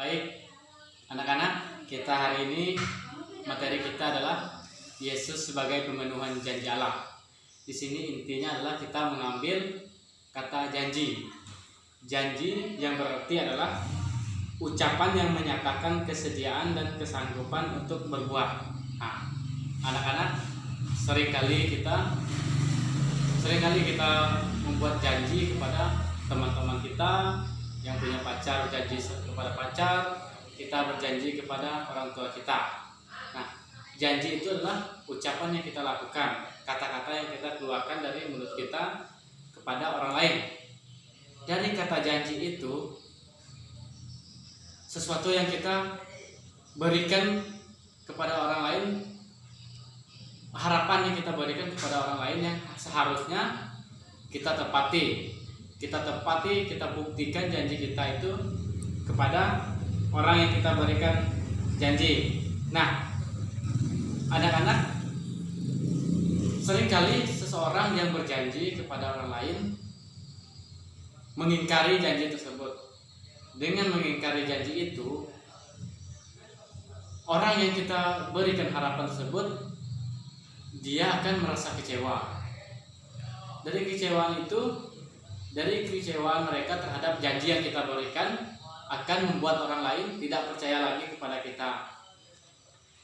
Baik, anak-anak, kita hari ini materi kita adalah Yesus sebagai pemenuhan janji Allah. Di sini intinya adalah kita mengambil kata janji. Janji yang berarti adalah ucapan yang menyatakan kesediaan dan kesanggupan untuk berbuat. Nah, anak-anak, seringkali kita membuat janji kepada teman-teman kita yang punya pacar, berjanji kepada pacar, kita berjanji kepada orang tua kita. Nah, janji itu adalah ucapan yang kita lakukan, kata-kata yang kita keluarkan dari mulut kita kepada orang lain. Dari kata janji itu, sesuatu yang kita berikan kepada orang lain, harapan yang kita berikan kepada orang lain yang seharusnya kita tepati. Kita buktikan janji kita itu kepada orang yang kita berikan janji. Nah, anak-anak, seringkali seseorang yang berjanji kepada orang lain mengingkari janji tersebut. Dengan mengingkari janji itu, orang yang kita berikan harapan tersebut, dia akan merasa kecewa. Dari kekecewaan mereka terhadap janji yang kita berikan akan membuat orang lain tidak percaya lagi kepada kita.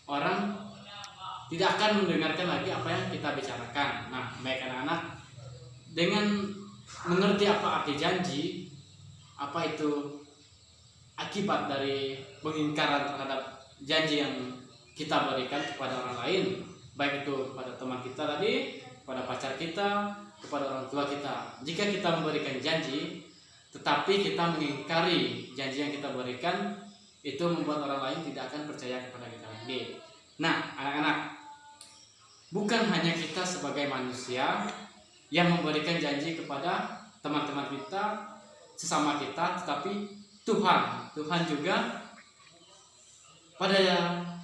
Orang tidak akan mendengarkan lagi apa yang kita bicarakan. Nah, baik anak-anak, dengan mengerti apa arti janji, apa itu akibat dari pengingkaran terhadap janji yang kita berikan kepada orang lain, baik itu kepada teman kita tadi, kepada pacar kita, kepada orang tua kita. Jika kita memberikan janji tetapi kita mengingkari janji yang kita berikan, itu membuat orang lain tidak akan percaya kepada kita lagi. Nah, anak-anak, bukan hanya kita sebagai manusia yang memberikan janji kepada teman-teman kita, sesama kita, tetapi Tuhan juga pada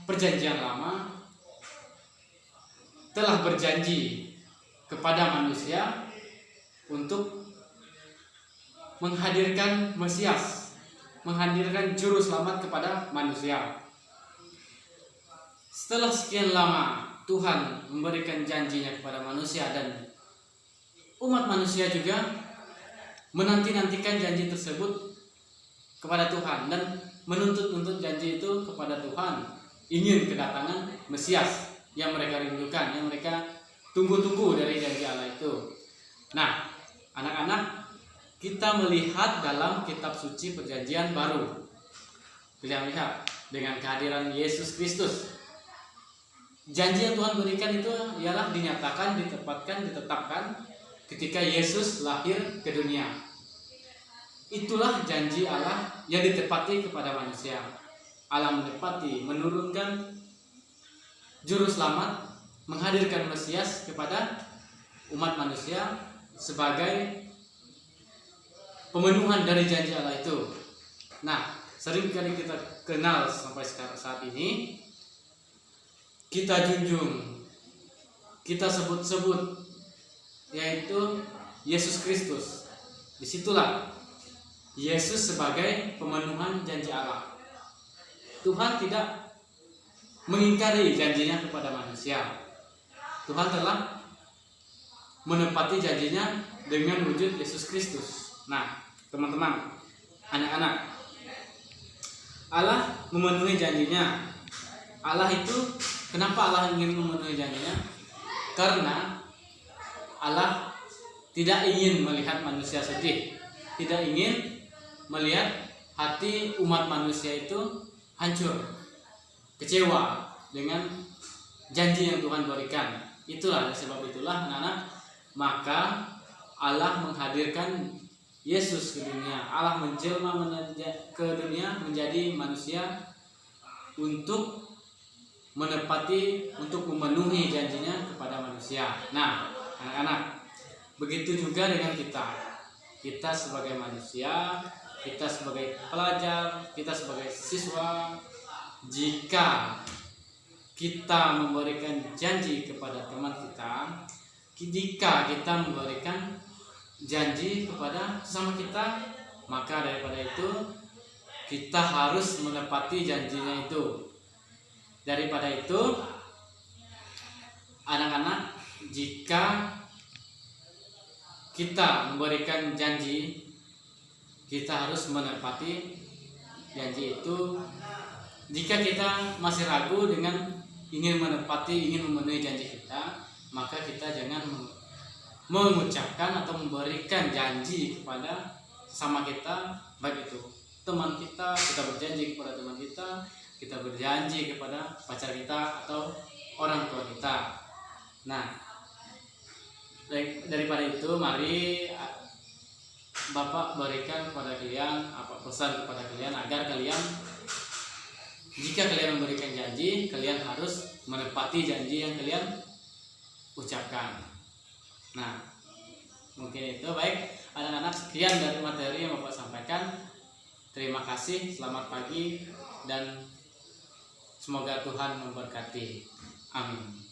perjanjian lama telah berjanji kepada manusia untuk menghadirkan Mesias, menghadirkan juru selamat kepada manusia. Setelah sekian lama Tuhan memberikan janjinya kepada manusia, dan umat manusia juga menanti-nantikan janji tersebut kepada Tuhan dan menuntut janji itu kepada Tuhan, ingin kedatangan Mesias yang mereka rindukan, yang mereka tunggu-tunggu dari janji Allah itu. Nah, anak-anak, kita melihat dalam kitab suci perjanjian baru, kita melihat dengan kehadiran Yesus Kristus, janji yang Tuhan berikan itu ialah dinyatakan, ditetapkan ketika Yesus lahir ke dunia. Itulah janji Allah yang ditepati kepada manusia. Allah menurunkan juru selamat, menghadirkan Mesias kepada umat manusia sebagai pemenuhan dari janji Allah itu. Nah, sering kali kita kenal sampai saat ini, kita junjung, kita sebut-sebut, yaitu Yesus Kristus. Disitulah Yesus sebagai pemenuhan janji Allah. Tuhan tidak mengingkari janjinya kepada manusia. Tuhan telah menepati janjinya dengan wujud Yesus Kristus. Nah, teman-teman, anak-anak, Allah memenuhi janjinya. Allah itu, kenapa Allah ingin memenuhi janjinya? Karena Allah tidak ingin melihat manusia sedih, tidak ingin melihat hati umat manusia itu hancur, kecewa dengan janji yang Tuhan berikan. Itulah sebab itulah anak-anak, maka Allah menghadirkan Yesus ke dunia. Allah menjelma ke dunia menjadi manusia untuk menepati, untuk memenuhi janjinya kepada manusia. Nah, anak-anak, begitu juga dengan kita. Kita sebagai manusia, kita sebagai pelajar, kita sebagai siswa, jika kita memberikan janji kepada teman kita, jika kita memberikan janji kepada sesama kita, maka daripada itu kita harus menepati janjinya itu. Daripada itu, anak-anak, jika kita memberikan janji, kita harus menepati janji itu. Jika kita masih ragu dengan ingin menepati, ingin memenuhi janji kita, maka kita jangan mengucapkan atau memberikan janji kepada sama kita, baik itu teman kita berjanji kepada teman kita berjanji kepada pacar kita atau orang tua kita. Nah, daripada itu, mari Bapak berikan kepada kalian pesan kepada kalian agar kalian, jika kalian memberikan janji, kalian harus menepati janji yang kalian ucapkan. Nah, mungkin itu. Baik anak-anak, sekian dari materi yang Bapak sampaikan. Terima kasih, selamat pagi, dan semoga Tuhan memberkati. Amin.